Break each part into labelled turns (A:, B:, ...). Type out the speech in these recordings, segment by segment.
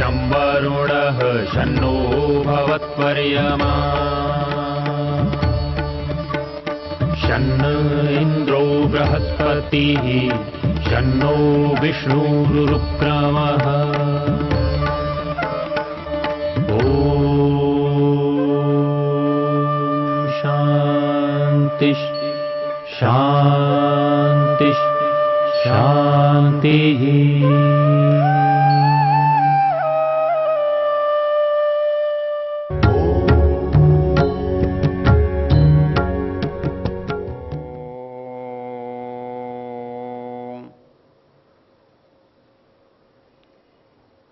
A: शं वरुणः शन्नो भवत्वर्यमा शन्न इन्द्रो बृहस्पतिः शन्नो विष्णुरुक्रमः ॐ शान्ति शान्ति शान्तिः।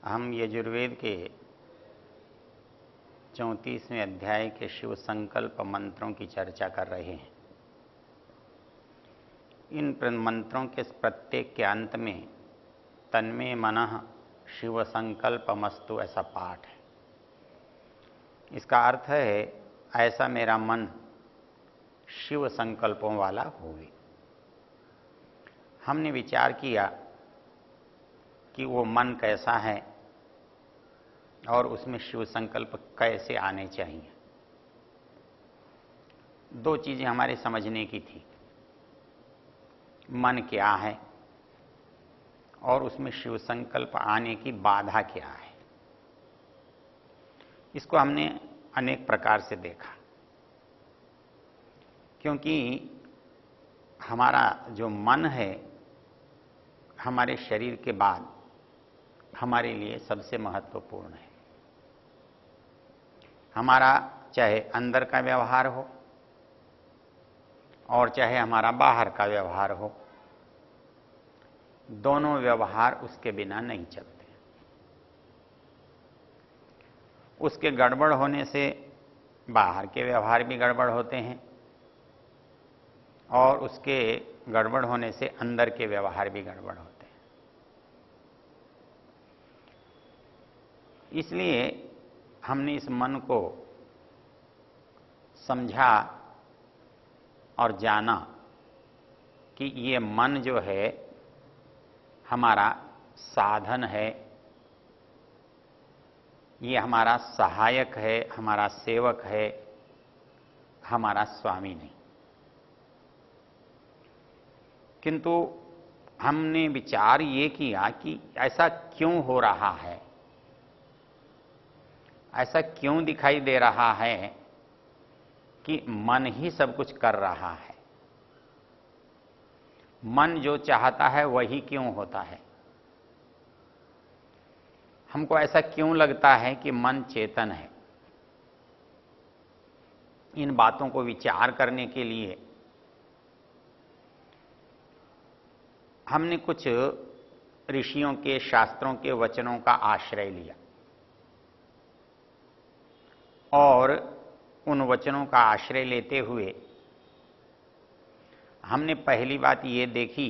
B: हम यजुर्वेद के 34वें अध्याय के शिव संकल्प मंत्रों की चर्चा कर रहे हैं। इन मंत्रों के प्रत्येक के अंत में तन्मे मनः शिव संकल्पमस्तु ऐसा पाठ है। इसका अर्थ है ऐसा मेरा मन शिव संकल्पों वाला होवे। हमने विचार किया कि वो मन कैसा है और उसमें शिव संकल्प कैसे आने चाहिए। दो चीजें हमारे समझने की थी, मन क्या है और उसमें शिव संकल्प आने की बाधा क्या है। इसको हमने अनेक प्रकार से देखा, क्योंकि हमारा जो मन है हमारे शरीर के बाद हमारे लिए सबसे महत्वपूर्ण है। हमारा चाहे अंदर का व्यवहार हो और चाहे हमारा बाहर का व्यवहार हो, दोनों व्यवहार उसके बिना नहीं चलते। उसके गड़बड़ होने से बाहर के व्यवहार भी गड़बड़ होते हैं और उसके गड़बड़ होने से अंदर के व्यवहार भी गड़बड़ होते हैं। इसलिए हमने इस मन को समझा और जाना कि ये मन जो है हमारा साधन है, ये हमारा सहायक है, हमारा सेवक है, हमारा स्वामी नहीं। किंतु हमने विचार ये किया कि ऐसा क्यों हो रहा है, ऐसा क्यों दिखाई दे रहा है कि मन ही सब कुछ कर रहा है। मन जो चाहता है वही क्यों होता है। हमको ऐसा क्यों लगता है कि मन चेतन है। इन बातों को विचार करने के लिए हमने कुछ ऋषियों के शास्त्रों के वचनों का आश्रय लिया और उन वचनों का आश्रय लेते हुए हमने पहली बात ये देखी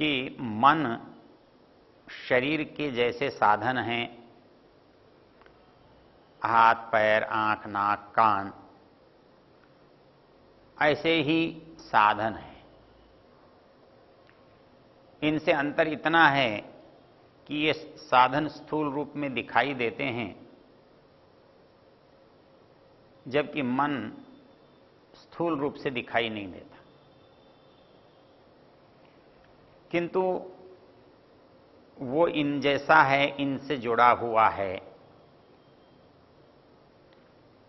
B: कि मन शरीर के जैसे साधन हैं, हाथ पैर आंख नाक कान, ऐसे ही साधन है। इनसे अंतर इतना है कि ये साधन स्थूल रूप में दिखाई देते हैं, जबकि मन स्थूल रूप से दिखाई नहीं देता। किंतु वो इन जैसा है, इनसे जुड़ा हुआ है।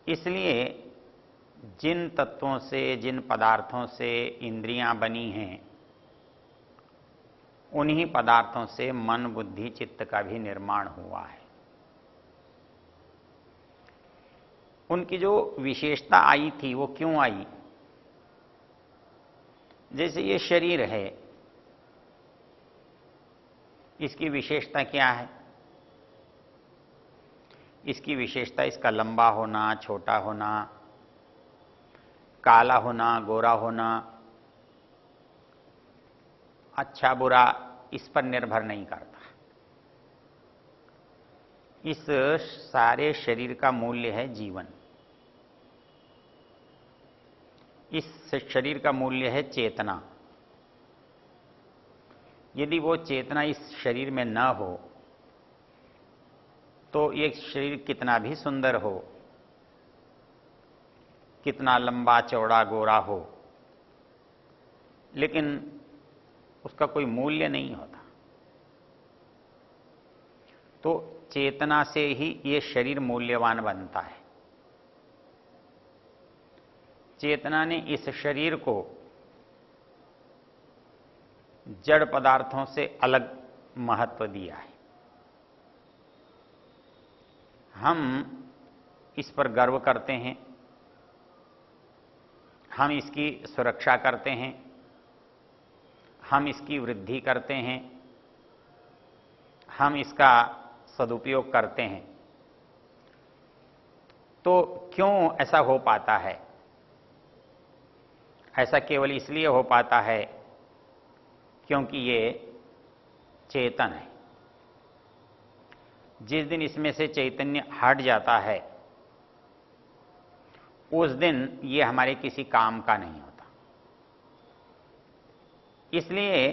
B: इसलिए जिन तत्वों से, जिन पदार्थों से इंद्रियां बनी हैं, उन्हीं पदार्थों से मन बुद्धि चित्त का भी निर्माण हुआ है। उनकी जो विशेषता आई थी वो क्यों आई। जैसे ये शरीर है, इसकी विशेषता क्या है। इसकी विशेषता इसका लंबा होना, छोटा होना, काला होना, गोरा होना, अच्छा बुरा, इस पर निर्भर नहीं करता। इस सारे शरीर का मूल्य है जीवन। इस शरीर का मूल्य है चेतना। यदि वो चेतना इस शरीर में न हो तो ये शरीर कितना भी सुंदर हो, कितना लंबा चौड़ा गोरा हो, लेकिन उसका कोई मूल्य नहीं होता। तो चेतना से ही ये शरीर मूल्यवान बनता है। चेतना ने इस शरीर को जड़ पदार्थों से अलग महत्व दिया है। हम इस पर गर्व करते हैं, हम इसकी सुरक्षा करते हैं, हम इसकी वृद्धि करते हैं, हम इसका सदुपयोग करते हैं। तो क्यों ऐसा हो पाता है? ऐसा केवल इसलिए हो पाता है क्योंकि ये चेतन है। जिस दिन इसमें से चैतन्य हट जाता है, उस दिन ये हमारे किसी काम का नहीं होता। इसलिए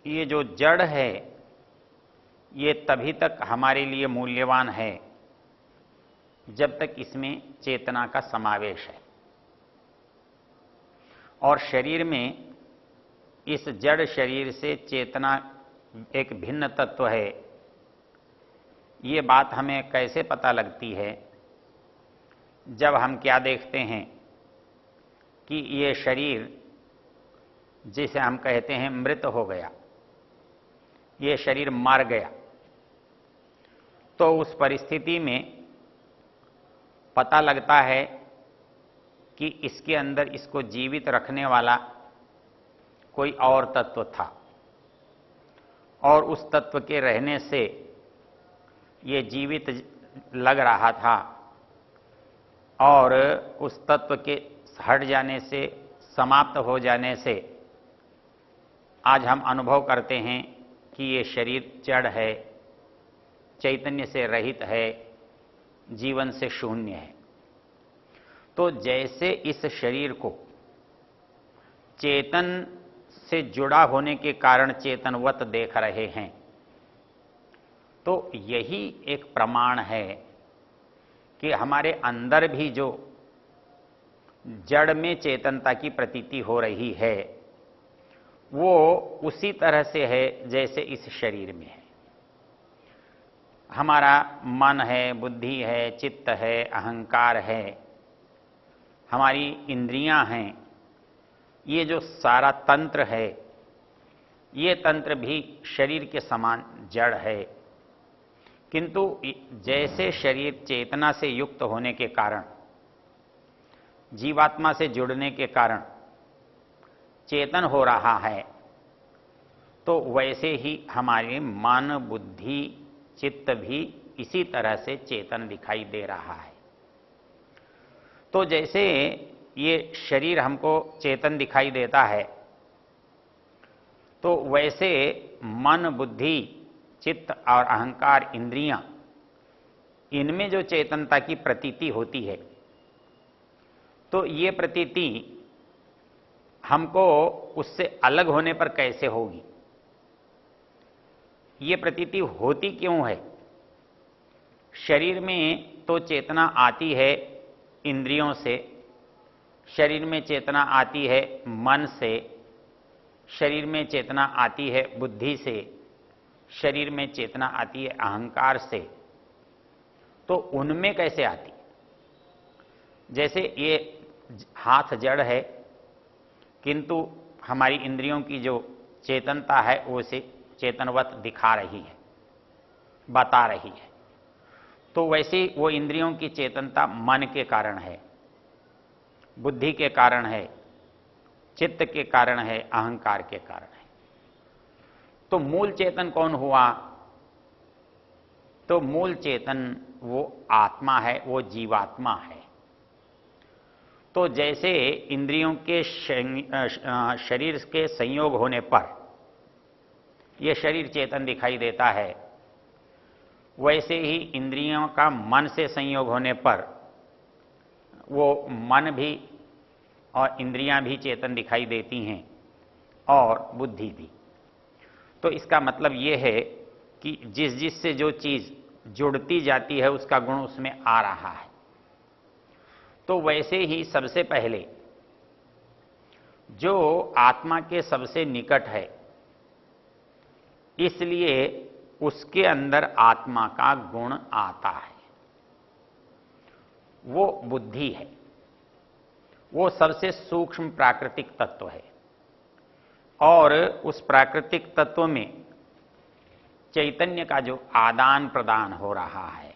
B: ये जो जड़ है, ये तभी तक हमारे लिए मूल्यवान है जब तक इसमें चेतना का समावेश है। और शरीर में इस जड़ शरीर से चेतना एक भिन्न तत्व है। ये बात हमें कैसे पता लगती है? जब हम क्या देखते हैं कि ये शरीर, जिसे हम कहते हैं मृत हो गया, ये शरीर मर गया, तो उस परिस्थिति में पता लगता है कि इसके अंदर इसको जीवित रखने वाला कोई और तत्व था, और उस तत्व के रहने से ये जीवित लग रहा था, और उस तत्व के हट जाने से, समाप्त हो जाने से आज हम अनुभव करते हैं कि ये शरीर जड़ है, चैतन्य से रहित है, जीवन से शून्य है। तो जैसे इस शरीर को चेतन से जुड़ा होने के कारण चेतनवत देख रहे हैं, तो यही एक प्रमाण है कि हमारे अंदर भी जो जड़ में चेतनता की प्रतीति हो रही है, वो उसी तरह से है जैसे इस शरीर में है। हमारा मन है, बुद्धि है, चित्त है, अहंकार है, हमारी इंद्रियां हैं, ये जो सारा तंत्र है, ये तंत्र भी शरीर के समान जड़ है। किंतु जैसे शरीर चेतना से युक्त होने के कारण, जीवात्मा से जुड़ने के कारण चेतन हो रहा है, तो वैसे ही हमारे मन, बुद्धि, चित्त भी इसी तरह से चेतन दिखाई दे रहा है। तो जैसे ये शरीर हमको चेतन दिखाई देता है, तो वैसे मन, बुद्धि, चित्त और अहंकार, इंद्रियां, इनमें जो चेतनता की प्रतीति होती है, तो ये प्रतीति हमको उससे अलग होने पर कैसे होगी? ये प्रतीति होती क्यों है? शरीर में तो चेतना आती है इंद्रियों से, शरीर में चेतना आती है मन से, शरीर में चेतना आती है बुद्धि से, शरीर में चेतना आती है अहंकार से। तो उनमें कैसे आती? जैसे ये हाथ जड़ है, किंतु हमारी इंद्रियों की जो चेतनता है वो उसे चेतनवत दिखा रही है, बता रही है। तो वैसे वो इंद्रियों की चेतनता मन के कारण है, बुद्धि के कारण है, चित्त के कारण है, अहंकार के कारण है। तो मूल चेतन कौन हुआ? तो मूल चेतन वो आत्मा है, वो जीवात्मा है। तो जैसे इंद्रियों के शरीर के संयोग होने पर यह शरीर चेतन दिखाई देता है, वैसे ही इंद्रियों का मन से संयोग होने पर वो मन भी और इंद्रियां भी चेतन दिखाई देती हैं, और बुद्धि भी। तो इसका मतलब ये है कि जिस जिस से जो चीज़ जुड़ती जाती है, उसका गुण उसमें आ रहा है। तो वैसे ही सबसे पहले जो आत्मा के सबसे निकट है, इसलिए उसके अंदर आत्मा का गुण आता है, वो बुद्धि है। वो सबसे सूक्ष्म प्राकृतिक तत्व है और उस प्राकृतिक तत्व में चैतन्य का जो आदान प्रदान हो रहा है,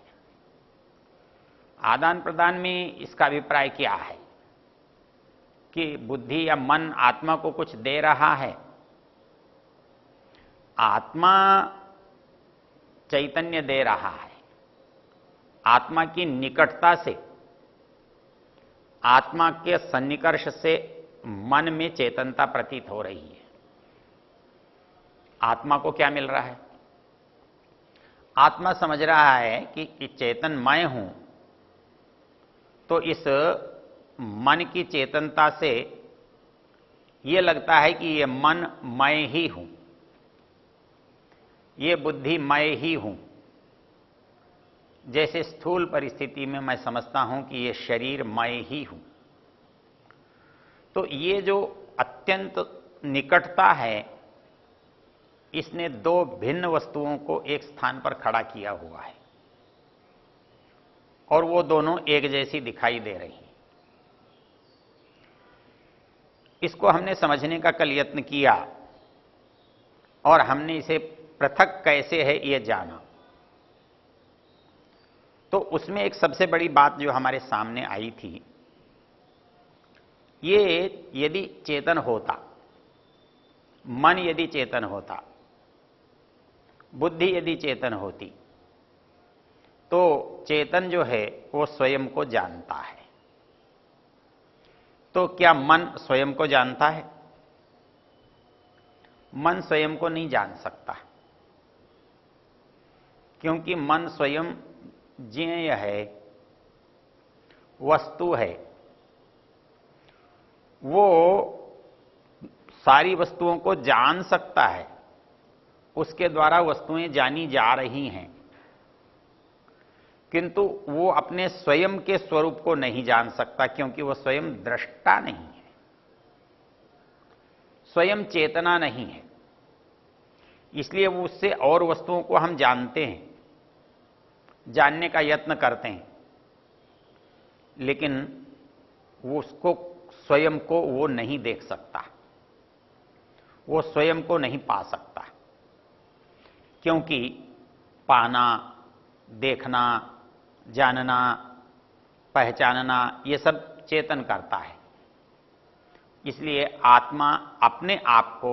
B: आदान प्रदान में इसका अभिप्राय क्या है कि बुद्धि या मन आत्मा को कुछ दे रहा है। आत्मा चैतन्य दे रहा है। आत्मा की निकटता से, आत्मा के सन्निकर्ष से मन में चेतनता प्रतीत हो रही है। आत्मा को क्या मिल रहा है? आत्मा समझ रहा है कि चेतन मैं हूं, तो इस मन की चेतनता से यह लगता है कि यह मन मैं ही हूं, ये बुद्धि मैं ही हूं। जैसे स्थूल परिस्थिति में मैं समझता हूं कि ये शरीर मैं ही हूं। तो ये जो अत्यंत निकटता है, इसने दो भिन्न वस्तुओं को एक स्थान पर खड़ा किया हुआ है और वो दोनों एक जैसी दिखाई दे रही हैं। इसको हमने समझने का कल यत्न किया और हमने इसे पृथक कैसे है ये जाना। तो उसमें एक सबसे बड़ी बात जो हमारे सामने आई थी, ये यदि चेतन होता, मन यदि चेतन होता, बुद्धि यदि चेतन होती, तो चेतन जो है वो स्वयं को जानता है। तो क्या मन स्वयं को जानता है? मन स्वयं को नहीं जान सकता, क्योंकि मन स्वयं ज्ञेय है, वस्तु है। वो सारी वस्तुओं को जान सकता है, उसके द्वारा वस्तुएं जानी जा रही हैं, किंतु वो अपने स्वयं के स्वरूप को नहीं जान सकता, क्योंकि वो स्वयं दृष्टा नहीं है, स्वयं चेतना नहीं है। इसलिए वो उससे और वस्तुओं को हम जानते हैं, जानने का यत्न करते हैं, लेकिन वो उसको स्वयं को वो नहीं देख सकता, वो स्वयं को नहीं पा सकता, क्योंकि पाना, देखना, जानना, पहचानना ये सब चेतन करता है। इसलिए आत्मा अपने आप को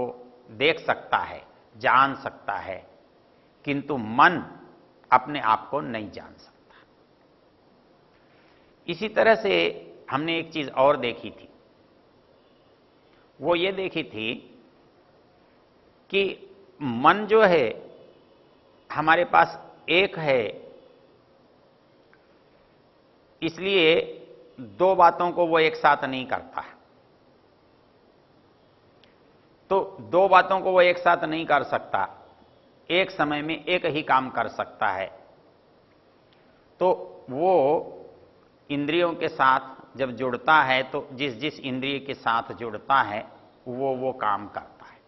B: देख सकता है, जान सकता है, किंतु मन अपने आप को नहीं जान सकता। इसी तरह से हमने एक चीज और देखी थी, वो ये देखी थी कि मन जो है हमारे पास एक है, इसलिए दो बातों को वो एक साथ नहीं करता। तो दो बातों को वो एक साथ नहीं कर सकता, एक समय में एक ही काम कर सकता है। तो वो इंद्रियों के साथ जब जुड़ता है, तो जिस जिस इंद्रिय के साथ जुड़ता है वो काम करता है।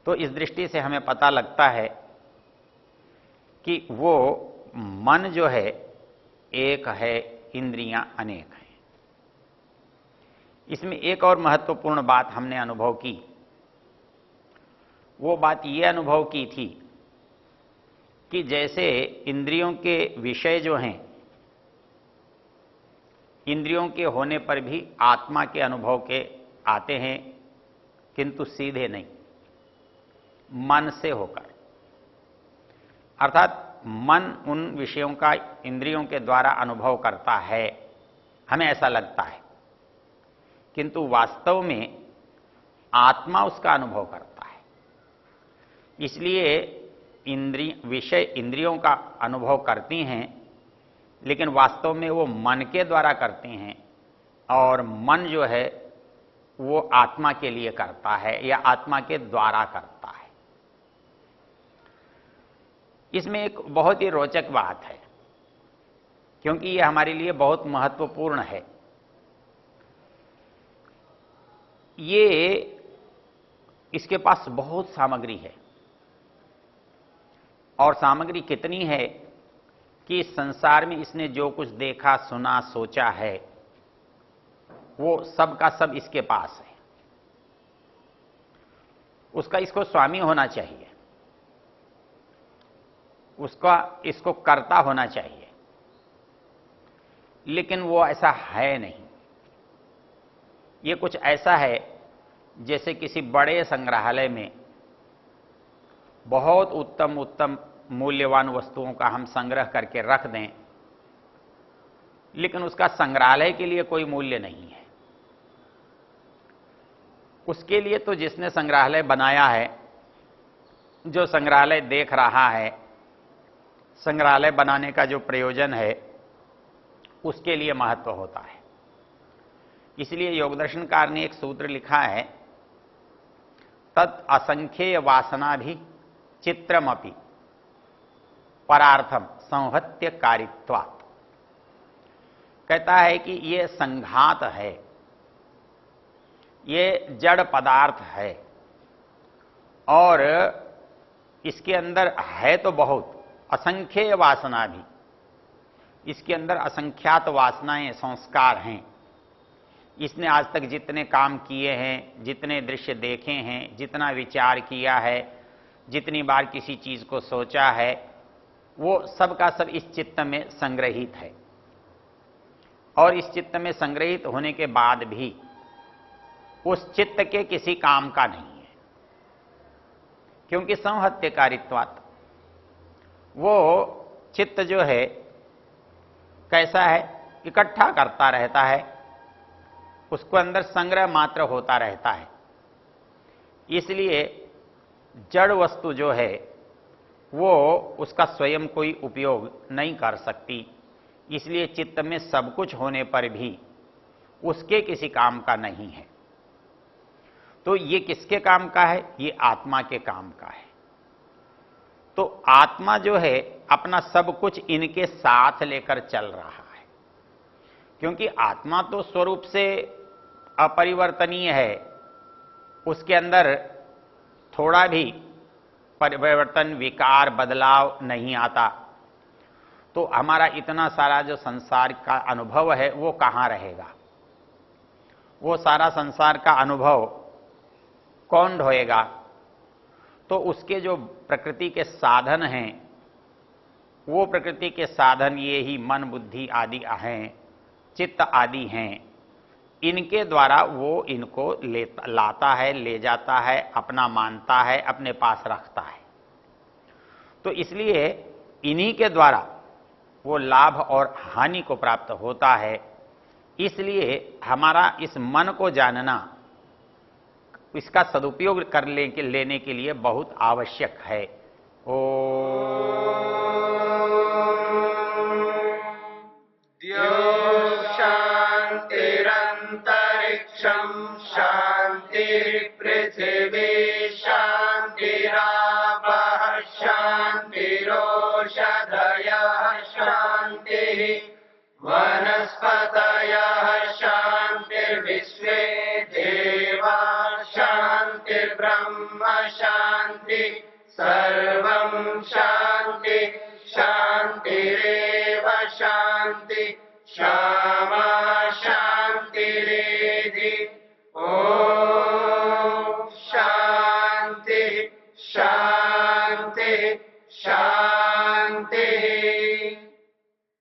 B: तो इस दृष्टि से हमें पता लगता है कि वो मन जो है एक है, इंद्रियां अनेक हैं। इसमें एक और महत्वपूर्ण बात हमने अनुभव की। वो बात ये अनुभव की थी कि जैसे इंद्रियों के विषय जो हैं, इंद्रियों के होने पर भी आत्मा के अनुभव के आते हैं, किंतु सीधे नहीं, मन से होकर। अर्थात मन उन विषयों का इंद्रियों के द्वारा अनुभव करता है, हमें ऐसा लगता है, किंतु वास्तव में आत्मा उसका अनुभव करता है। इसलिए विषय इंद्रियों का अनुभव करती हैं, लेकिन वास्तव में वो मन के द्वारा करती हैं, और मन जो है वो आत्मा के लिए करता है या आत्मा के द्वारा करता है। इसमें एक बहुत ही रोचक बात है, क्योंकि यह हमारे लिए बहुत महत्वपूर्ण है। ये इसके पास बहुत सामग्री है, और सामग्री कितनी है कि इस संसार में इसने जो कुछ देखा, सुना, सोचा है, वो सब का सब इसके पास है। उसका इसको स्वामी होना चाहिए, उसका इसको कर्ता होना चाहिए, लेकिन वो ऐसा है नहीं। ये कुछ ऐसा है जैसे किसी बड़े संग्रहालय में बहुत उत्तम उत्तम मूल्यवान वस्तुओं का हम संग्रह करके रख दें, लेकिन उसका संग्रहालय के लिए कोई मूल्य नहीं है। उसके लिए तो जिसने संग्रहालय बनाया है, जो संग्रहालय देख रहा है, संग्रहालय बनाने का जो प्रयोजन है, उसके लिए महत्व होता है। इसलिए योगदर्शनकार ने एक सूत्र लिखा है, तत् असंख्येय वासना भी चित्रमपि परार्थम संहत्य कारित्वात्। कहता है कि ये संघात है, ये जड़ पदार्थ है, और इसके अंदर है तो बहुत, असंख्येय वासना भी, इसके अंदर असंख्यात वासनाएं, संस्कार हैं। इसने आज तक जितने काम किए हैं, जितने दृश्य देखे हैं, जितना विचार किया है, जितनी बार किसी चीज को सोचा है, वो सब का सब इस चित्त में संग्रहित है। और इस चित्त में संग्रहित होने के बाद भी उस चित्त के किसी काम का नहीं है, क्योंकि संहत्यकारित्वात्। वो चित्त जो है कैसा है, इकट्ठा करता रहता है, उसको अंदर संग्रह मात्र होता रहता है। इसलिए जड़ वस्तु जो है वो उसका स्वयं कोई उपयोग नहीं कर सकती। इसलिए चित्त में सब कुछ होने पर भी उसके किसी काम का नहीं है। तो ये किसके काम का है? ये आत्मा के काम का है। तो आत्मा जो है अपना सब कुछ इनके साथ लेकर चल रहा है, क्योंकि आत्मा तो स्वरूप से अपरिवर्तनीय है, उसके अंदर थोड़ा भी परिवर्तन, विकार, बदलाव नहीं आता। तो हमारा इतना सारा जो संसार का अनुभव है वो कहाँ रहेगा? वो सारा संसार का अनुभव कौन ढोएगा? तो उसके जो प्रकृति के साधन हैं, वो प्रकृति के साधन ये ही मन, बुद्धि आदि हैं, चित्त आदि हैं। इनके द्वारा वो इनको लाता है, ले जाता है, अपना मानता है, अपने पास रखता है। तो इसलिए इन्हीं के द्वारा वो लाभ और हानि को प्राप्त होता है। इसलिए हमारा इस मन को जानना, इसका सदुपयोग कर लेने के लिए बहुत आवश्यक है।
C: शांतिरंतरिक्षं शांतिर्पृथिवी शांतिरापः शांतिरोषधयः शांतिः वनस्पतयः शांतिर्विश्वे देवा शांतिर्ब्रह्म शांति सर्वं शांति शांतिरेव शांति शांति।